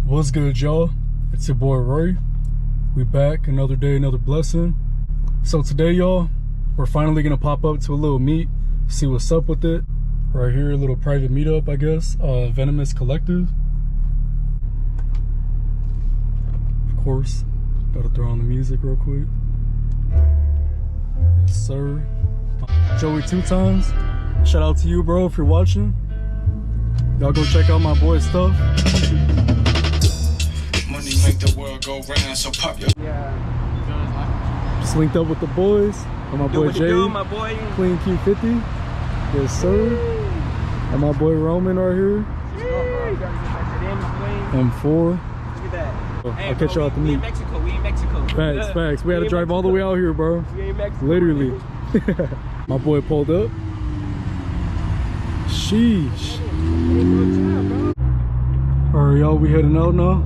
What's good, y'all? It's your boy Roy. We back, another day, another blessing. So today, y'all, we're finally gonna pop up to a little meet, see what's up with it. Right here, a little private meetup, I guess. Venomous Collective. Of course, gotta throw on the music real quick. Yes, sir. Joey 2 times. Shout out to you, bro, if you're watching. Y'all go check out my boy's stuff. Money make the world go round, so pop your Just linked up with the boys. And my boy Jay. My boy. Clean Q50. Yes, sir. And my boy Roman right here. M4. Look at that. I'll catch y'all at the meet. We in Mexico. We in Mexico. Facts, facts. We had to drive all the way out here, bro. We in Mexico. Literally. My boy pulled up. Sheesh. Alright, y'all, we heading out now.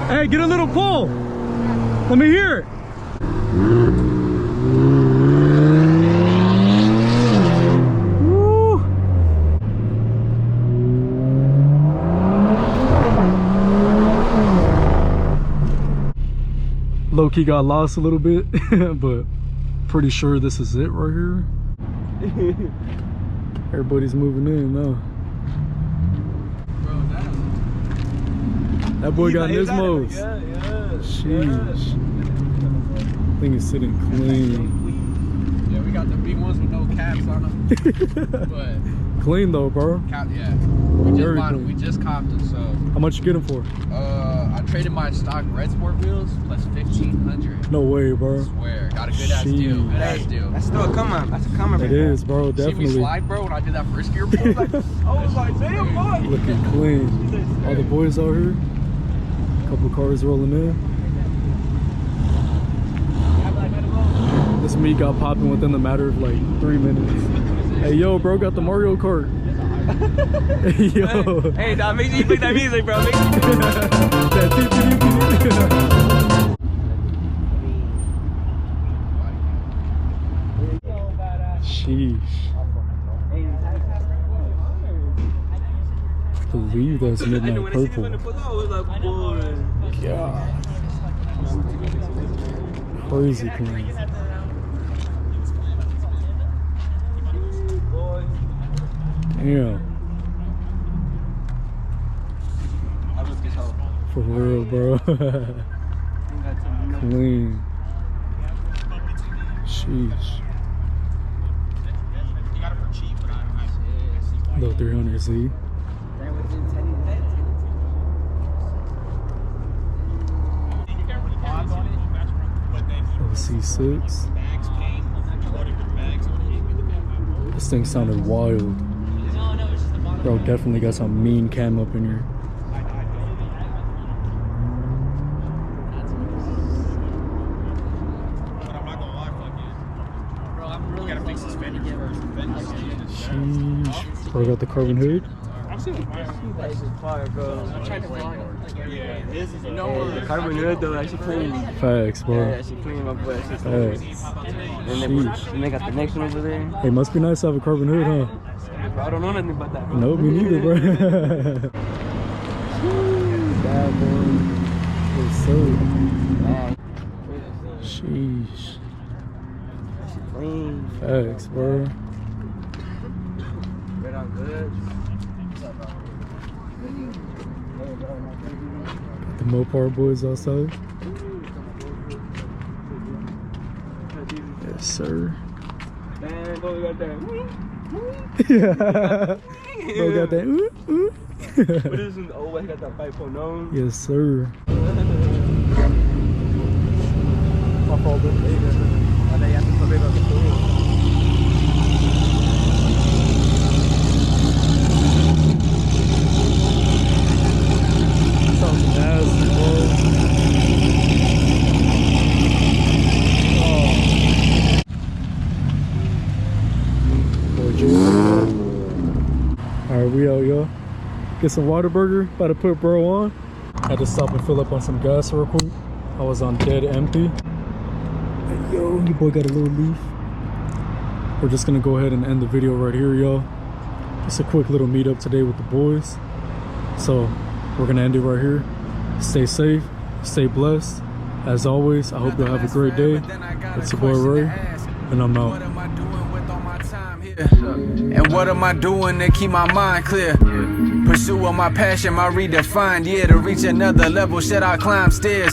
Hey, get a little pull. Let me hear it. Woo. Low-key got lost a little bit, but pretty sure this is it right here. Everybody's moving in now. That boy got Nismos. Yeah. Sheesh. Thing is sitting clean. Yeah, we got the big ones with no caps on them. But Clean though, bro. yeah, we Very just clean. we just copped them. So How much you get them for? I traded my stock Red Sport wheels plus 1,500. No way, bro. I swear, got a good ass deal. Good ass deal. That's still a come on. That's a come on. It is, bro. See me Definitely. slide, bro, when I did that first gear pull. Like, I was like, damn, boy. Looking clean. All the boys out here. Couple cars rolling in. This meet got popping within the matter of like 3 minutes. Hey, yo, bro, got the Mario Kart. Hey, yo. Hey, dog, make sure you play that music, bro. That Sheesh. I believe that's Midnight Purple. God. Crazy clean. Damn. For real, bro. Clean. Sheesh. Little 300Z. C6. This thing sounded wild. Bro, definitely got some mean cam up in here. Sheesh. Bro, got the carbon hood. The carbon hood though, actually clean. Facts, bro. Yeah, she clean my boy. Facts. And they got the next one over there. Hey, must be nice to have a carbon hood, huh? Bro, I don't know nothing about that, bro. Nope, me neither, bro. Bad boy. Yes, sir. Sheesh. She clean. Facts, bro. Right on good. The Mopar boys outside. Yes, sir. Man, boy, we got that. Bro got that. What is it? Oh, I got that 5.0. Yes, sir. My fault, bro. Ahora ya te corre lo que tú. we out, y'all. Get some Whataburger. About to put bro on. Had to stop and fill up on some gas real quick. I was on dead empty. Hey, yo, your boy got a little leaf. We're just gonna go ahead and end the video right here, y'all. Just a quick little meetup today with the boys. So we're gonna end it right here. Stay safe, stay blessed. As always, I hope you'll have a great day. It's your boy Roy, and I'm out. And what am I doing to keep my mind clear? Pursuing my passion, my redefined, yeah, to reach another level, should I climb stairs?